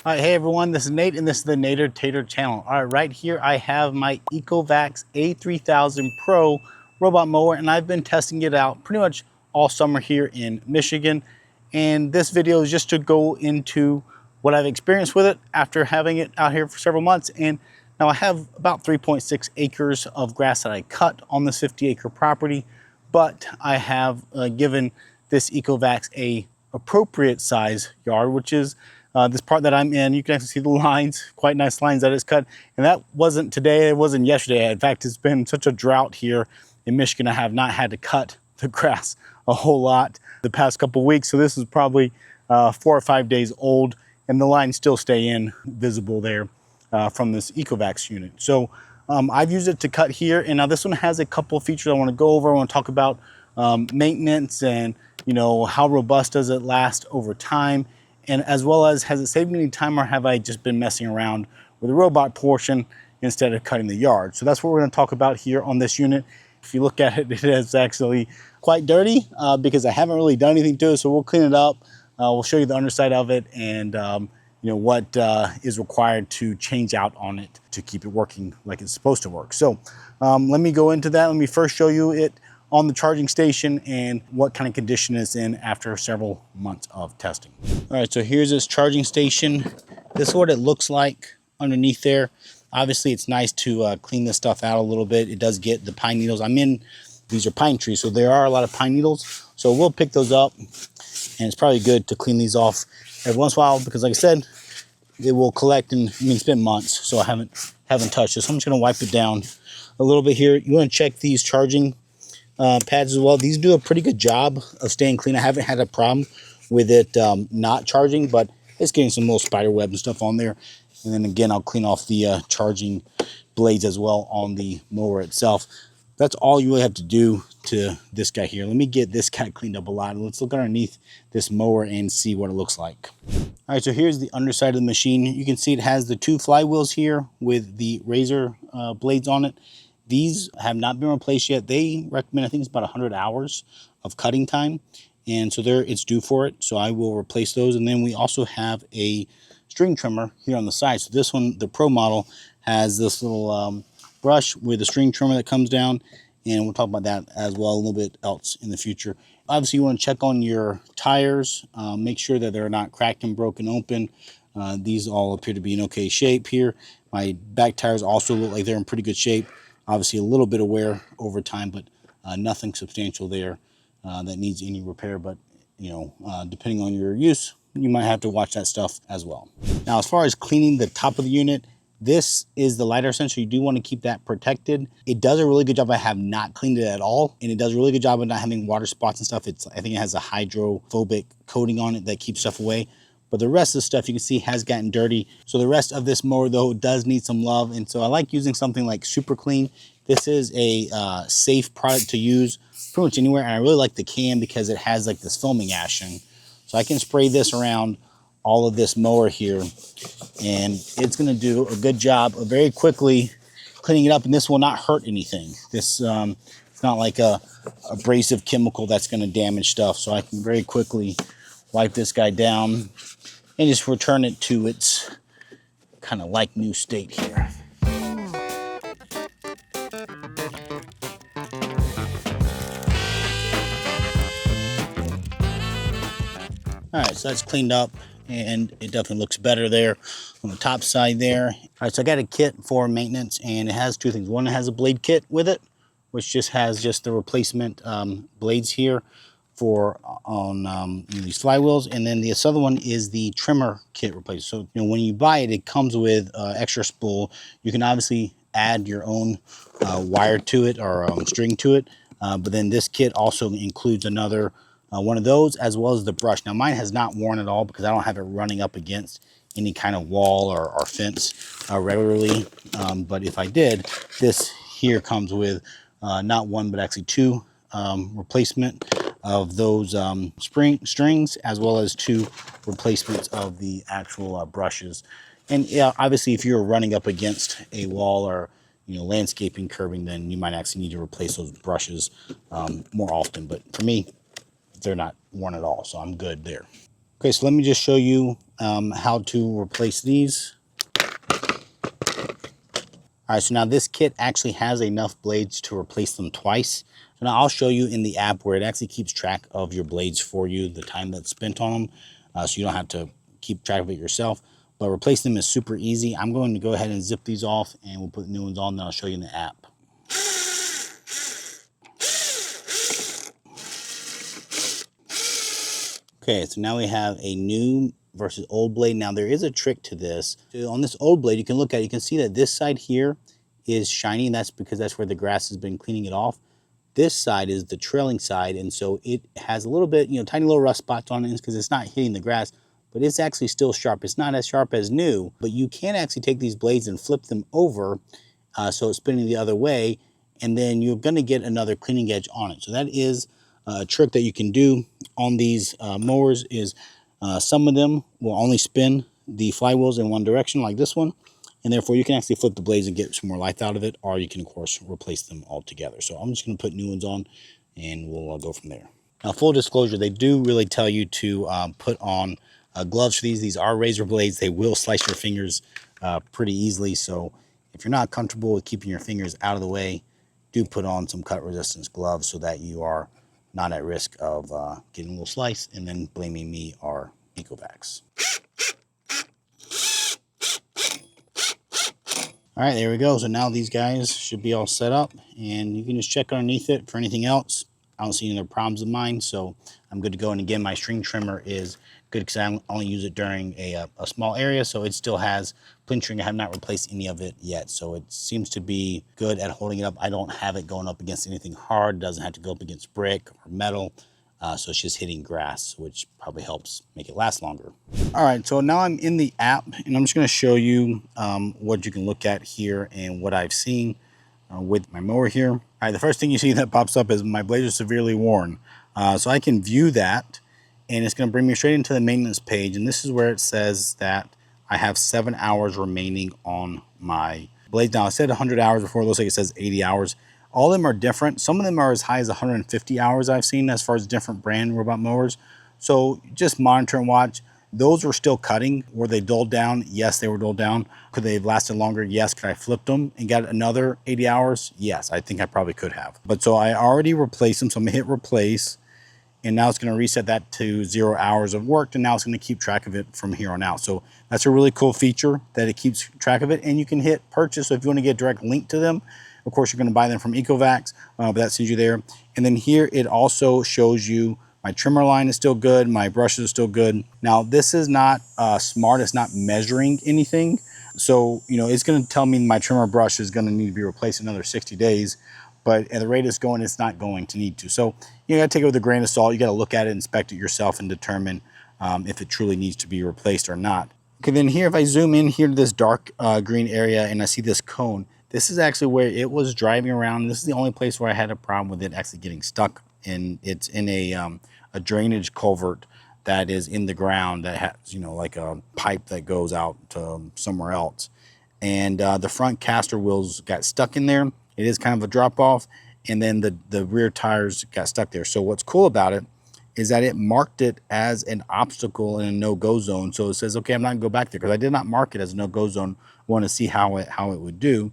All right, hey everyone, this is Nate and this is the Nader Tater channel. All right, right here I have my Ecovacs A3000 Pro robot mower, and I've been testing it out pretty much all summer here in Michigan. And this video is just to go into what I've experienced with it after having it out here for several months. And now I have about 3.6 acres of grass that I cut on this 50-acre property, but I have given this Ecovacs a appropriate size yard, which is this part that I'm in. You can actually see the lines, quite nice lines that it's cut. And that wasn't today, it wasn't yesterday. In fact, it's been such a drought here in Michigan. I have not had to cut the grass a whole lot the past couple of weeks. So this is probably 4 or 5 days old, and the lines still stay in visible there from this Ecovacs unit. So I've used it to cut here. And now this one has a couple of features I want to go over. I want to talk about maintenance and how robust does it last over time, and as well as has it saved me any time, or have I just been messing around with the robot portion instead of cutting the yard. So that's what we're going to talk about here on this unit. If you look at it, it is actually quite dirty because I haven't really done anything to it. So we'll clean it up. We'll show you the underside of it and what is required to change out on it to keep it working like it's supposed to work. So let me go into that. Let me first show you it on the charging station and what kind of condition it's in after several months of testing. All right, so here's this charging station. This is what it looks like underneath there. Obviously, it's nice to clean this stuff out a little bit. It does get the pine needles. These are pine trees, so there are a lot of pine needles. So we'll pick those up, and it's probably good to clean these off every once in a while because, like I said, it will collect, and it's been months, so I haven't touched this. So I'm just gonna wipe it down a little bit here. You wanna check these charging pads as well. These do a pretty good job of staying clean. I haven't had a problem with it not charging, but it's getting some little spider web and stuff on there. And then again, I'll clean off the charging blades as well on the mower itself. That's all you really have to do to this guy here. Let me get this guy cleaned up a lot. Let's look underneath this mower and see what it looks like. All right, so here's the underside of the machine. You can see it has the 2 flywheels here with the razor blades on it. These have not been replaced yet. They recommend, I think it's about 100 hours of cutting time. And so it's due for it. So I will replace those. And then we also have a string trimmer here on the side. So this one, the Pro model, has this little brush with a string trimmer that comes down. And we'll talk about that as well a little bit else in the future. Obviously, you want to check on your tires. Make sure that they're not cracked and broken open. These all appear to be in okay shape here. My back tires also look like they're in pretty good shape. Obviously, a little bit of wear over time, but nothing substantial there that needs any repair. But, depending on your use, you might have to watch that stuff as well. Now, as far as cleaning the top of the unit, this is the LiDAR sensor. You do want to keep that protected. It does a really good job. I have not cleaned it at all, and it does a really good job of not having water spots and stuff. I think it has a hydrophobic coating on it that keeps stuff away. But the rest of the stuff you can see has gotten dirty. So the rest of this mower, though, does need some love. And so I like using something like Super Clean. This is a safe product to use pretty much anywhere. And I really like the can because it has like this foaming action. So I can spray this around all of this mower here, and it's going to do a good job of very quickly cleaning it up. And this will not hurt anything. This it's not like a abrasive chemical that's going to damage stuff. So I can very quickly wipe this guy down and just return it to its kind of like new state here. All right, so that's cleaned up and it definitely looks better there on the top side there. All right, so I got a kit for maintenance, and it has 2 things. One, it has a blade kit with it, which just has the replacement blades here for on these flywheels, and then this other one is the trimmer kit replacement. So when you buy it, it comes with extra spool. You can obviously add your own wire to it or string to it, but then this kit also includes another one of those, as well as the brush. Now mine has not worn at all because I don't have it running up against any kind of wall or fence regularly, but if I did, this here comes with not 1 but actually 2 replacement of those strings, as well as 2 replacements of the actual brushes. And yeah, obviously if you're running up against a wall or landscaping curbing, then you might actually need to replace those brushes more often. But for me, they're not worn at all, so I'm good there. Okay, so let me just show you how to replace these. All right, so now this kit actually has enough blades to replace them twice. So now I'll show you in the app where it actually keeps track of your blades for you, the time that's spent on them, so you don't have to keep track of it yourself. But replacing them is super easy. I'm going to go ahead and zip these off, and we'll put new ones on, then I'll show you in the app. Okay, so now we have a new versus old blade. Now there is a trick to this. So on this old blade, you can look at it, you can see that this side here is shiny, and that's because that's where the grass has been cleaning it off. This side is the trailing side, and so it has a little bit, tiny little rust spots on it because it's not hitting the grass, but it's actually still sharp. It's not as sharp as new, but you can actually take these blades and flip them over so it's spinning the other way, and then you're going to get another cleaning edge on it. So that is a trick that you can do on these mowers. Is some of them will only spin the flywheels in one direction like this one, and therefore you can actually flip the blades and get some more life out of it, or you can of course replace them altogether. So I'm just going to put new ones on, and we'll go from there. Now, full disclosure, they do really tell you to put on gloves for these. These are razor blades. They will slice your fingers pretty easily, so if you're not comfortable with keeping your fingers out of the way, do put on some cut resistance gloves so that you are not at risk of getting a little slice and then blaming me or Ecovacs. All right, there we go. So now these guys should be all set up, and you can just check underneath it for anything else. I don't see any other problems of mine, so I'm good to go. And again, my string trimmer is good because I only use it during a small area, so it still has plenty of string. I have not replaced any of it yet, so it seems to be good at holding it up. I don't have it going up against anything hard. It doesn't have to go up against brick or metal, so it's just hitting grass, which probably helps make it last longer. All right, so now I'm in the app, and I'm just going to show you what you can look at here and what I've seen with my mower here. All right, the first thing you see that pops up is my blades are severely worn. So I can view that, and it's going to bring me straight into the maintenance page, and this is where it says that I have 7 hours remaining on my blades. Now, I said 100 hours before. It looks like it says 80 hours. All of them are different. Some of them are as high as 150 hours I've seen as far as different brand robot mowers. So just monitor and watch. Those were still cutting. Were they dulled down? Yes, they were dulled down. Could they have lasted longer? Yes. Could I flip them and got another 80 hours? Yes, I think I probably could have. But so I already replaced them. So I'm gonna hit replace, and now it's gonna reset that to 0 hours of work, and now it's gonna keep track of it from here on out. So that's a really cool feature that it keeps track of it, and you can hit purchase. So if you wanna get a direct link to them, of course, you're gonna buy them from Ecovacs, but that sends you there. And then here it also shows you my trimmer line is still good. My brushes are still good. Now, this is not smart. It's not measuring anything. So, it's going to tell me my trimmer brush is going to need to be replaced in another 60 days. But at the rate it's going, it's not going to need to. So you got to take it with a grain of salt. You got to look at it, inspect it yourself, and determine if it truly needs to be replaced or not. Okay, then here, if I zoom in here to this dark green area and I see this cone, this is actually where it was driving around. This is the only place where I had a problem with it actually getting stuck. And it's in a drainage culvert that is in the ground that has, like a pipe that goes out to somewhere else. And the front caster wheels got stuck in there. It is kind of a drop off. And then the rear tires got stuck there. So what's cool about it is that it marked it as an obstacle in a no-go zone. So it says, okay, I'm not gonna go back there because I did not mark it as a no-go zone. I want to see how it would do.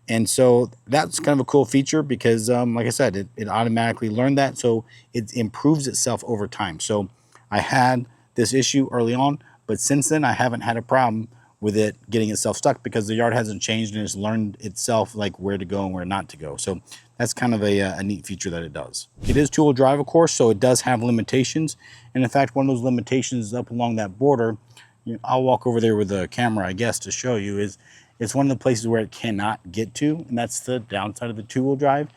And so that's kind of a cool feature because, like I said, it automatically learned that. So it improves itself over time. So I had this issue early on, but since then I haven't had a problem with it getting itself stuck because the yard hasn't changed and it's learned itself like where to go and where not to go. So that's kind of a neat feature that it does. It is two-wheel drive, of course, so it does have limitations. And in fact, one of those limitations is up along that border. I'll walk over there with the camera, I guess, to show you is it's one of the places where it cannot get to, and that's the downside of the two-wheel drive.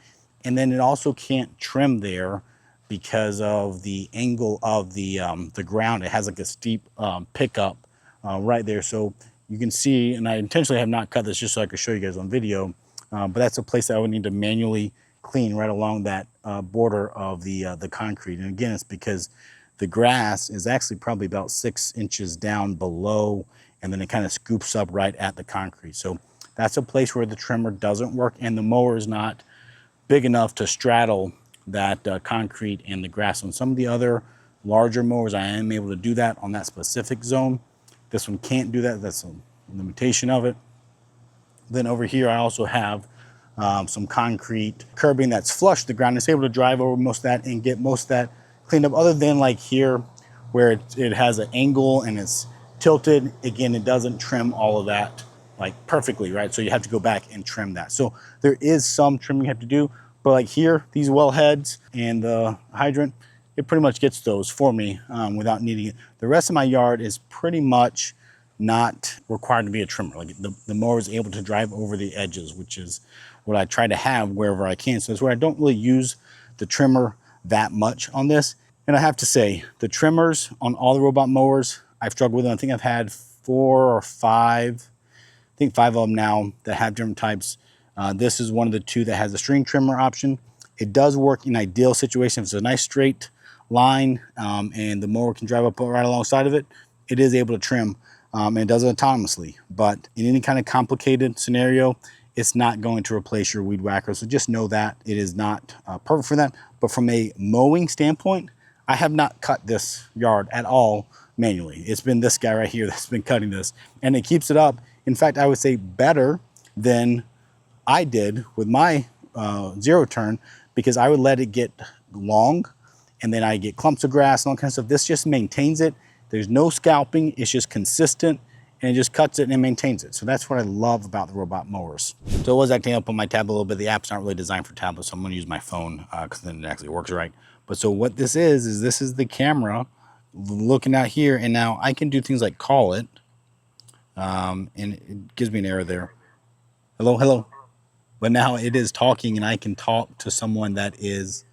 And then it also can't trim there because of the angle of the ground. It has like a steep pickup right there. So you can see, and I intentionally have not cut this just so I could show you guys on video, but that's a place that I would need to manually clean right along that border of the concrete. And again, it's because the grass is actually probably about 6 inches down below, and then it kind of scoops up right at the concrete. So that's a place where the trimmer doesn't work, and the mower is not big enough to straddle that concrete and the grass. On some of the other larger mowers, I am able to do that on that specific zone. This one can't do that. That's a limitation of it. Then over here, I also have some concrete curbing that's flush to the ground. It's able to drive over most of that and get most of that cleaned up, other than like here where it has an angle and it's tilted. Again, it doesn't trim all of that like perfectly, right? So you have to go back and trim that. So there is some trimming you have to do, but like here, these well heads and the hydrant, it pretty much gets those for me without needing it. The rest of my yard is pretty much not required to be a trimmer. Like the mower is able to drive over the edges, which is what I try to have wherever I can. So that's where I don't really use the trimmer that much on this. And I have to say, the trimmers on all the robot mowers, I've struggled with them. I think I've had 4 or 5, I think 5 of them now that have different types. This is one of the 2 that has a string trimmer option. It does work in ideal situations. If it's a nice straight line and the mower can drive up right alongside of it, it is able to trim. And it does it autonomously, but in any kind of complicated scenario, it's not going to replace your weed whacker. So just know that it is not perfect for that. But from a mowing standpoint, I have not cut this yard at all manually. It's been this guy right here that's been cutting this, and it keeps it up. In fact, I would say better than I did with my zero turn, because I would let it get long and then I get clumps of grass and all kinds of stuff. This just maintains it. There's no scalping, it's just consistent, and it just cuts it and maintains it. So that's what I love about the robot mowers. So it was acting up on my tab a little bit. The app's not really designed for tablets, so I'm gonna use my phone because then it actually works right. But so what this is this is the camera looking out here, and now I can do things like call it, and it gives me an error there. Hello, hello. But now it is talking, and I can talk to someone that is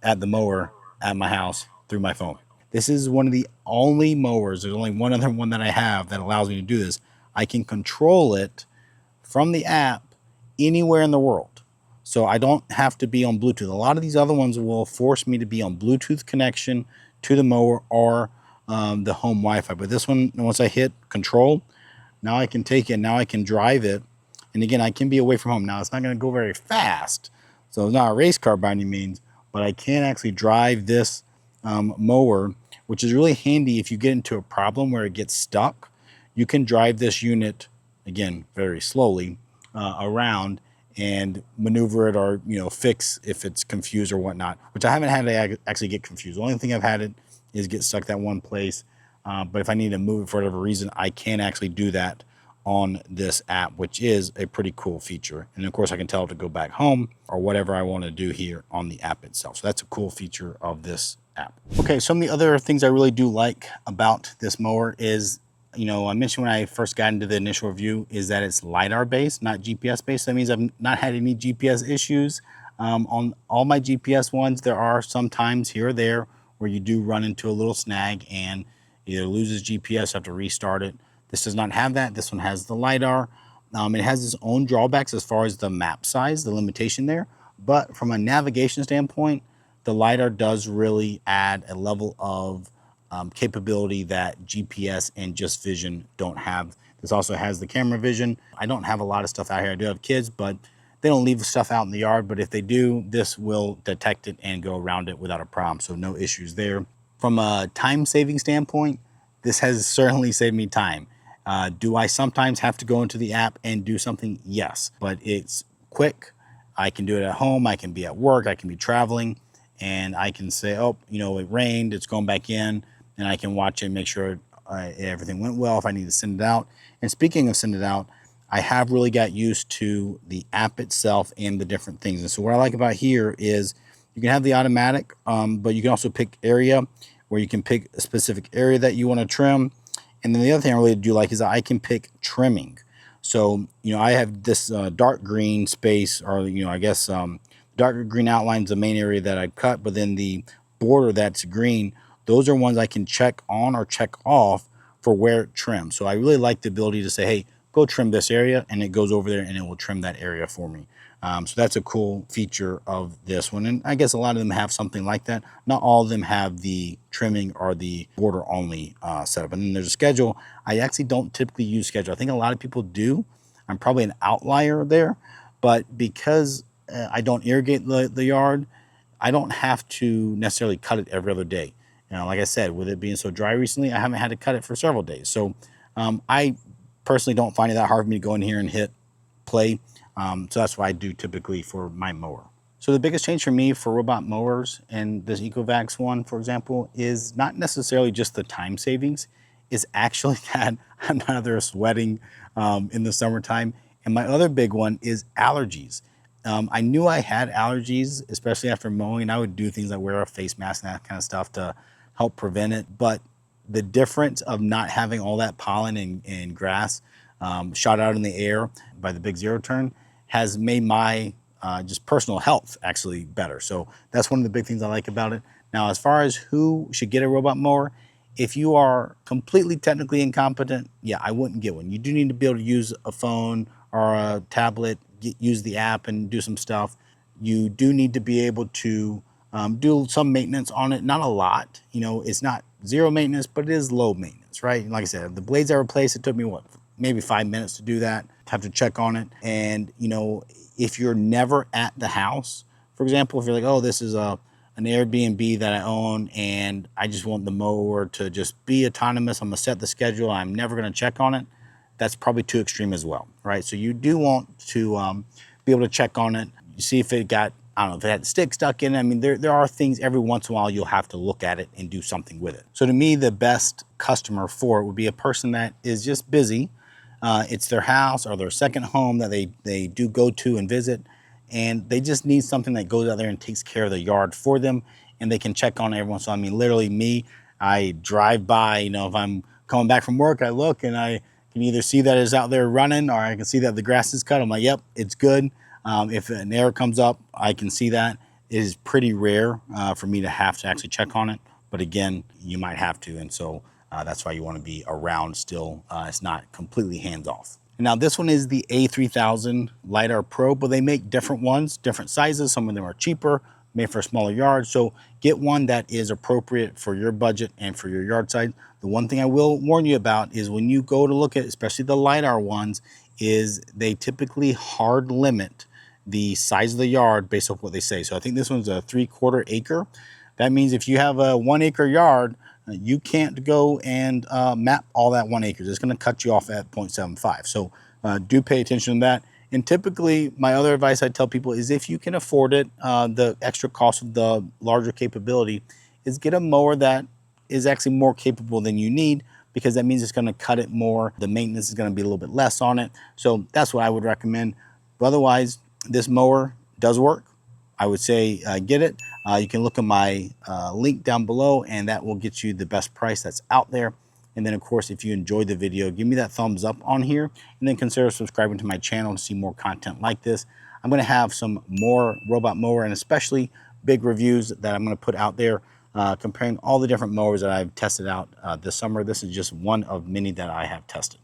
at the mower at my house through my phone. This is one of the only mowers, there's only one other one that I have that allows me to do this. I can control it from the app anywhere in the world. So I don't have to be on Bluetooth. A lot of these other ones will force me to be on Bluetooth connection to the mower or the home Wi-Fi. But this one, once I hit control, now I can take it, now I can drive it. And again, I can be away from home. Now it's not gonna go very fast, so it's not a race car by any means, but I can actually drive this mower, which is really handy if you get into a problem where it gets stuck. You can drive this unit, again, very slowly around and maneuver it, or fix if it's confused or whatnot, which I haven't had to actually get confused. The only thing I've had it is get stuck that one place. But if I need to move it for whatever reason, I can actually do that on this app, which is a pretty cool feature. And of course I can tell it to go back home or whatever I want to do here on the app itself. So that's a cool feature of this app. Okay, some of the other things I really do like about this mower is, I mentioned when I first got into the initial review, is that it's LiDAR based, not GPS based. That means I've not had any GPS issues. On all my GPS ones, there are some times here or there where you do run into a little snag and either loses GPS, have to restart it. This does not have that. This one has the LiDAR. It has its own drawbacks as far as the map size, the limitation there. But from a navigation standpoint, the LiDAR does really add a level of capability that GPS and just vision don't have. This also has the camera vision. I don't have a lot of stuff out here. I do have kids, but they don't leave stuff out in the yard. But if they do, this will detect it and go around it without a problem. So no issues there. From a time saving standpoint, this has certainly saved me time. Do I sometimes have to go into the app and do something? Yes, but it's quick. I can do it at home. I can be at work. I can be traveling, and I can say, oh, it rained. It's going back in, and I can watch it and make sure everything went well if I need to send it out. And speaking of send it out, I have really got used to the app itself and the different things. And so what I like about here is you can have the automatic, but you can also pick area, where you can pick a specific area that you want to trim. And then the other thing I really do like is that I can pick trimming. So, I have this dark green space, or, I guess darker green outline is the main area that I cut, but then the border that's green, those are ones I can check on or check off for where it trims. So I really like the ability to say, hey, go trim this area, and it goes over there and it will trim that area for me. So that's a cool feature of this one. And I guess a lot of them have something like that. Not all of them have the trimming or the border only setup. And then there's a schedule. I actually don't typically use schedule. I think a lot of people do. I'm probably an outlier there, but because I don't irrigate the yard, I don't have to necessarily cut it every other day. like I said, with it being so dry recently, I haven't had to cut it for several days. So I personally don't find it that hard for me to go in here and hit play. So that's what I do typically for my mower. So the biggest change for me for robot mowers and this Ecovacs one, for example, is not necessarily just the time savings. It's actually that I'm not out there sweating in the summertime. And my other big one is allergies. I knew I had allergies, especially after mowing. I would do things like wear a face mask and that kind of stuff to help prevent it. But the difference of not having all that pollen and grass shot out in the air by the big zero turn has made my just personal health actually better. So that's one of the big things I like about it. Now, as far as who should get a robot mower, if you are completely technically incompetent, yeah, I wouldn't get one. You do need to be able to use a phone or a tablet, use the app and do some stuff. You do need to be able to do some maintenance on it. Not a lot, it's not zero maintenance, but it is low maintenance, right? Like I said, the blades I replaced, it took me maybe 5 minutes to do that. Have to check on it. And if you're never at the house, for example, if you're like, oh, this is an Airbnb that I own and I just want the mower to just be autonomous, I'm gonna set the schedule, I'm never gonna check on it, that's probably too extreme as well, right? So you do want to be able to check on it, see if it got, I don't know, if it had the stick stuck in it. I mean, there are things every once in a while you'll have to look at it and do something with it. So to me, the best customer for it would be a person that is just busy. It's their house or their second home that they do go to and visit, and they just need something that goes out there and takes care of the yard for them, and they can check on it every once in a while. I mean, literally me, I drive by, if I'm coming back from work, I look and I can either see that it's out there running or I can see that the grass is cut. I'm like, yep, it's good. If an error comes up, I can see that. It is pretty rare for me to have to actually check on it, but again, you might have to, and so that's why you want to be around still. It's not completely hands off. Now this one is the A3000 LiDAR Pro, but they make different ones, different sizes. Some of them are cheaper, made for smaller yards. So get one that is appropriate for your budget and for your yard size. The one thing I will warn you about is when you go to look at, especially the LiDAR ones, is they typically hard limit the size of the yard based off what they say. So I think this one's a 3/4 acre. That means if you have a 1 acre yard, you can't go and map all that 1 acre. It's going to cut you off at 0.75. So do pay attention to that. And typically, my other advice I tell people is if you can afford it, the extra cost of the larger capability is get a mower that is actually more capable than you need, because that means it's going to cut it more. The maintenance is going to be a little bit less on it. So that's what I would recommend. But otherwise, this mower does work. I would say get it. You can look at my link down below, and that will get you the best price that's out there. And then, of course, if you enjoyed the video, give me that thumbs up on here, and then consider subscribing to my channel to see more content like this. I'm going to have some more robot mower and especially big reviews that I'm going to put out there comparing all the different mowers that I've tested out this summer. This is just one of many that I have tested.